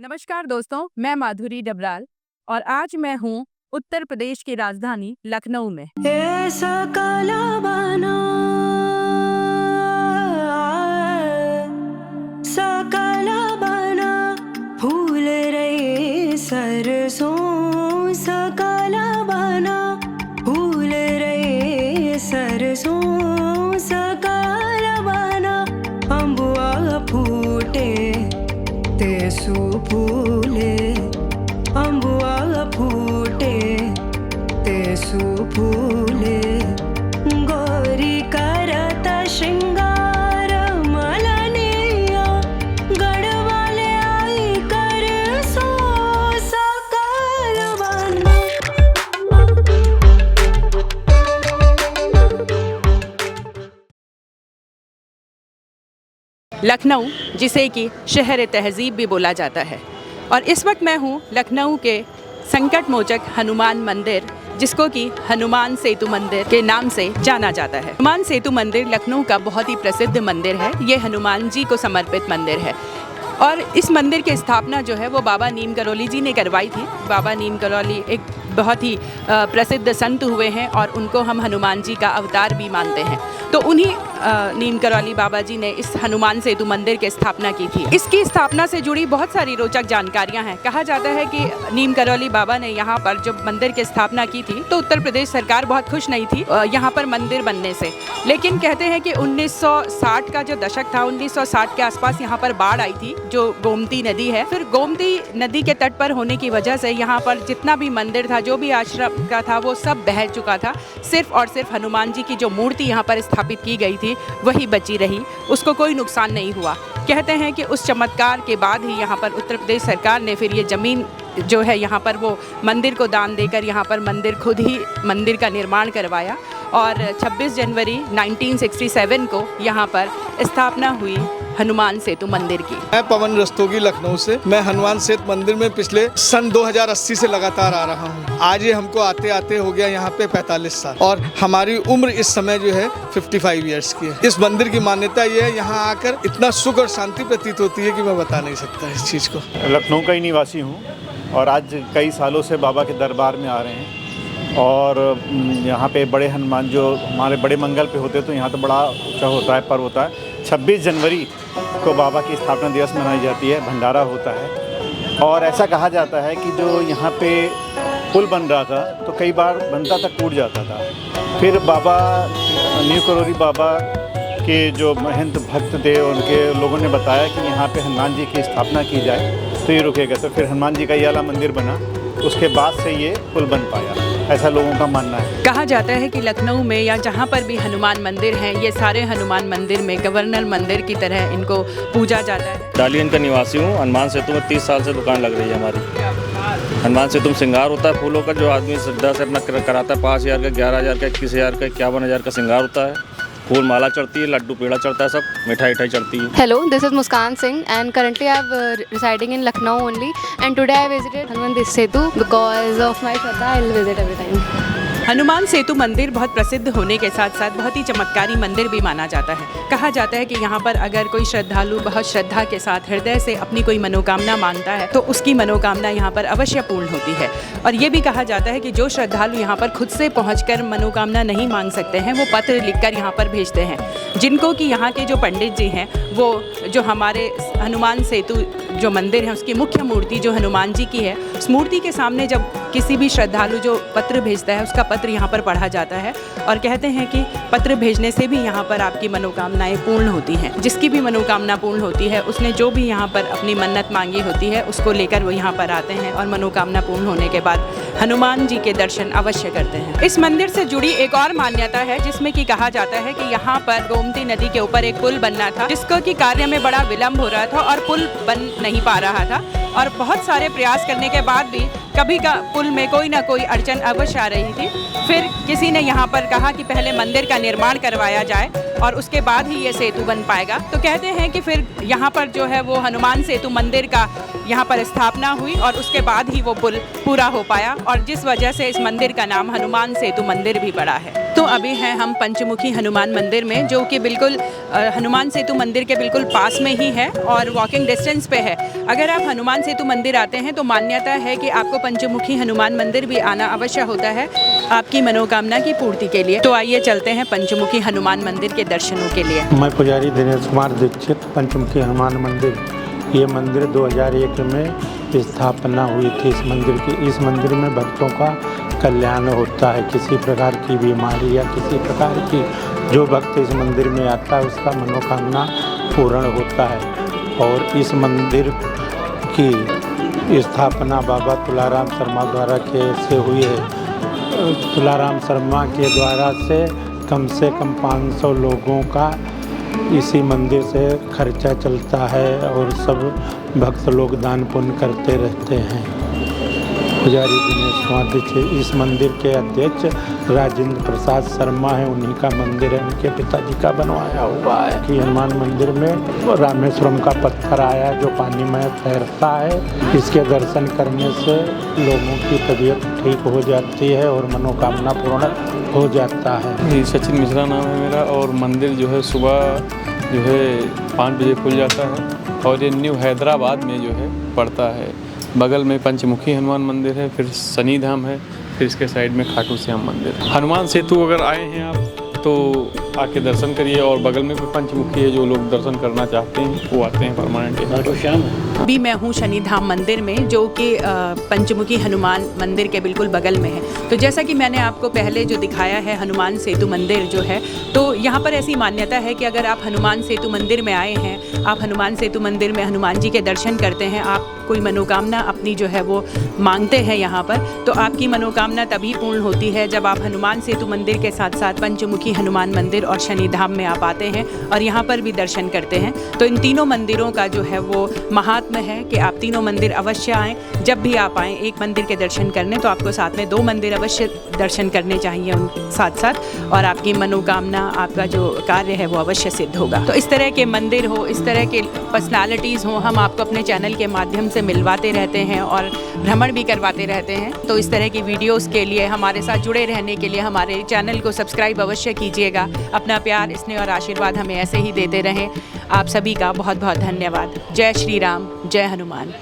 नमस्कार दोस्तों, मैं माधुरी डबराल और आज मैं हूँ उत्तर प्रदेश की राजधानी लखनऊ में। फूल रहे सरसों सकला बना, फूल रहे सरसों सकला बना, अम्बुआ फूटे तेसु फूले, अम्बुआ फूटे तेसु फूले, गौरी करत श्रृंगार मलनिया, गढ़वाले आई कर सो सकल बना। लखनऊ जिसे कि शहर तहजीब भी बोला जाता है और इस वक्त मैं हूँ लखनऊ के संकट मोचक हनुमान मंदिर, जिसको कि हनुमान सेतु मंदिर के नाम से जाना जाता है। हनुमान सेतु मंदिर लखनऊ का बहुत ही प्रसिद्ध मंदिर है। ये हनुमान जी को समर्पित मंदिर है और इस मंदिर की स्थापना जो है वो बाबा नीम करौली जी ने करवाई थी। बाबा नीम करौली एक बहुत ही प्रसिद्ध संत हुए हैं और उनको हम हनुमान जी का अवतार भी मानते हैं। तो उन्हीं नीम करौली बाबा जी ने इस हनुमान सेतु मंदिर की स्थापना की थी। इसकी स्थापना से जुड़ी बहुत सारी रोचक जानकारियां हैं। कहा जाता है कि नीम करौली बाबा ने यहाँ पर जब मंदिर की स्थापना की थी तो उत्तर प्रदेश सरकार बहुत खुश नहीं थी यहाँ पर मंदिर बनने से, लेकिन कहते हैं कि 1960 का जो दशक था, 1960 के आसपास यहाँ पर बाढ़ आई थी जो गोमती नदी है। फिर गोमती नदी के तट पर होने की वजह से यहाँ पर जितना भी मंदिर था, जो भी आश्रम का था, वो सब बह चुका था। सिर्फ और सिर्फ हनुमान जी की जो मूर्ति यहाँ पर स्थापित की गई थी वही बची रही, उसको कोई नुकसान नहीं हुआ। कहते हैं कि उस चमत्कार के बाद ही यहाँ पर उत्तर प्रदेश सरकार ने फिर ये ज़मीन जो है यहाँ पर वो मंदिर को दान देकर यहाँ पर मंदिर खुद ही मंदिर का निर्माण करवाया और 26 जनवरी 1967 को यहाँ पर स्थापना हुई हनुमान सेतु मंदिर की। मैं पवन रस्तोगी लखनऊ से। मैं हनुमान सेतु मंदिर में पिछले सन 2080 से लगातार आ रहा हूँ। आज ये हमको आते आते हो गया यहाँ पे 45 साल और हमारी उम्र इस समय जो है 55 इयर्स की है। इस मंदिर की मान्यता ये है, यहाँ आकर इतना सुख और शांति प्रतीत होती है कि मैं बता नहीं सकता इस चीज़ को। लखनऊ का ही निवासी हूँ और आज कई सालों से बाबा के दरबार में आ रहे हैं और यहाँ पे बड़े हनुमान जो हमारे बड़े मंगल पे होते हैं तो यहाँ तो बड़ा ऊँचा होता है, पर्व होता है। 26 जनवरी को बाबा की स्थापना दिवस मनाई जाती है, भंडारा होता है और ऐसा कहा जाता है कि जो यहाँ पे पुल बन रहा था तो कई बार बनता था, टूट जाता था। फिर बाबा नीम करौली बाबा के जो महंत भक्त थे उनके लोगों ने बताया कि यहाँ पे हनुमान जी की स्थापना की जाए तो ये रुकेगा। तो फिर हनुमान जी का ये वाला मंदिर बना, उसके बाद से ये पुल बन पाया, ऐसा लोगों का मानना है। कहा जाता है कि लखनऊ में या जहाँ पर भी हनुमान मंदिर हैं, ये सारे हनुमान मंदिर में गवर्नर मंदिर की तरह इनको पूजा जाता है। डालियन का निवासी हूँ। हनुमान सेतु में 30 साल से दुकान लग रही है हमारी। हनुमान सेतु में श्रृंगार होता है फूलों का, जो आदमी श्रद्धा से अपना कराता है। 5,000 का, 11,000 का, 21,000 का, 51,000 का श्रृंगार होता है। फूल माला चढ़ती है, लड्डू पेड़ा चढ़ता है, सब मिठाई चढ़ती है। Hello, this is Muskan Singh and currently I am residing in Lucknow only and today I visited Hanuman Setu because of my Shraddha. I will visit every time. Hanuman Setu मंदिर बहुत प्रसिद्ध होने के साथ साथ बहुत ही चमत्कारी मंदिर भी माना जाता है। कहा जाता है कि यहाँ पर अगर कोई श्रद्धालु बहुत श्रद्धा के साथ हृदय से अपनी कोई मनोकामना मांगता है तो उसकी मनोकामना यहाँ पर अवश्य पूर्ण होती है। और ये भी कहा जाता है कि जो श्रद्धालु यहाँ पर खुद से पहुँचकर मनोकामना नहीं मांग सकते हैं वो पत्र लिखकर यहाँ पर भेजते हैं, जिनको कि यहाँ के जो पंडित जी हैं वो जो हमारे हनुमान सेतु जो मंदिर है उसकी मुख्य मूर्ति जो हनुमान जी की है, उस मूर्ति के सामने जब किसी भी श्रद्धालु जो पत्र भेजता है उसका पत्र यहाँ पर पढ़ा जाता है और कहते हैं कि पत्र भेजने से भी यहाँ पर आपकी मनोकामनाएं पूर्ण होती हैं। जिसकी भी मनोकामना पूर्ण होती है, उसने जो भी यहाँ पर अपनी मन्नत मांगी होती है उसको लेकर वो यहाँ पर आते हैं और मनोकामना पूर्ण होने के बाद हनुमान जी के दर्शन अवश्य करते हैं। इस मंदिर से जुड़ी एक और मान्यता है जिसमें कि कहा जाता है कि यहाँ पर गोमती नदी के ऊपर एक पुल बनना था, जिसको कि कार्य में बड़ा विलम्ब हो रहा था और पुल बन नहीं पा रहा था और बहुत सारे प्रयास करने के बाद भी कभी का पुल में कोई ना कोई अड़चन अवश्य आ रही थी। फिर किसी ने यहाँ पर कहा कि पहले मंदिर का निर्माण करवाया जाए और उसके बाद ही ये सेतु बन पाएगा। तो कहते हैं कि फिर यहाँ पर जो है वो हनुमान सेतु मंदिर का यहाँ पर स्थापना हुई और उसके बाद ही वो पुल पूरा हो पाया और जिस वजह से इस मंदिर का नाम हनुमान सेतु मंदिर भी पड़ा है। तो अभी हैं हम पंचमुखी हनुमान मंदिर में, जो कि बिल्कुल हनुमान सेतु मंदिर के बिल्कुल पास में ही है और वॉकिंग डिस्टेंस पे है। अगर आप हनुमान सेतु मंदिर आते हैं तो मान्यता है कि आपको पंचमुखी हनुमान मंदिर भी आना अवश्य होता है आपकी मनोकामना की पूर्ति के लिए। तो आइए चलते हैं पंचमुखी हनुमान मंदिर के दर्शनों के लिए। मैं पुजारी दिनेश कुमार दीक्षित, पंचमुखी हनुमान मंदिर। ये मंदिर 2001 में स्थापना हुई थी इस मंदिर की। इस मंदिर में भक्तों का कल्याण होता है, किसी प्रकार की बीमारी या किसी प्रकार की जो भक्त इस मंदिर में आता है उसका मनोकामना पूर्ण होता है। और इस मंदिर की स्थापना बाबा तुलाराम शर्मा द्वारा से हुई है। तुलाराम शर्मा के द्वारा से कम 500 लोगों का इसी मंदिर से खर्चा चलता है और सब भक्त लोग दान पुण्य करते रहते हैं। पुजारी दिनेश कुमार दीक्षित। इस मंदिर के अध्यक्ष राजेंद्र प्रसाद शर्मा है, उन्हीं का मंदिर है, उनके पिताजी का बनवाया हुआ है। कि हनुमान मंदिर में रामेश्वरम का पत्थर आया जो पानी में तैरता है। इसके दर्शन करने से लोगों की तबीयत ठीक हो जाती है और मनोकामना पूर्ण हो जाता है। जी, सचिन मिश्रा नाम है मेरा और मंदिर जो है सुबह जो है 5 बजे खुल जाता है और ये न्यू हैदराबाद में जो है पड़ता है। बगल में पंचमुखी हनुमान मंदिर है, फिर शनि धाम है, फिर इसके साइड में खाटू श्याम मंदिर। हनुमान सेतु अगर आए हैं आप तो आके दर्शन करिए और बगल में भी पंचमुखी है, जो लोग दर्शन करना चाहते हैं वो आते हैं परमानेंट। खाटू श्याम अभी मैं हूँ शनि धाम मंदिर में, जो कि पंचमुखी हनुमान मंदिर के बिल्कुल बगल में है। तो जैसा कि मैंने आपको पहले जो दिखाया है हनुमान सेतु मंदिर जो है, तो यहाँ पर ऐसी मान्यता है कि अगर आप हनुमान सेतु मंदिर में आए हैं, आप हनुमान सेतु मंदिर में हनुमान जी के दर्शन करते हैं, आप कोई मनोकामना अपनी जो है वो मांगते हैं यहाँ पर, तो आपकी मनोकामना तभी पूर्ण होती है जब आप हनुमान सेतु मंदिर के साथ साथ पंचमुखी हनुमान मंदिर और शनि धाम में आप आते हैं और यहाँ पर भी दर्शन करते हैं। तो इन तीनों मंदिरों का जो है वो महात्म्य है कि आप तीनों मंदिर अवश्य आएँ। जब भी आप आएँ एक मंदिर के दर्शन करने तो आपको साथ में 2 मंदिर अवश्य दर्शन करने चाहिए उन साथ साथ, और आपकी मनोकामना, आपका जो कार्य है वो अवश्य सिद्ध होगा। तो इस तरह के मंदिर हो, इस तरह के पर्सनालिटीज़ हो, हम आपको अपने चैनल के माध्यम से मिलवाते रहते हैं और भ्रमण भी करवाते रहते हैं। तो इस तरह की वीडियोस के लिए हमारे साथ जुड़े रहने के लिए हमारे चैनल को सब्सक्राइब अवश्य कीजिएगा। अपना प्यार, स्नेह और आशीर्वाद हमें ऐसे ही देते रहें। आप सभी का बहुत बहुत धन्यवाद। जय श्री राम, जय हनुमान।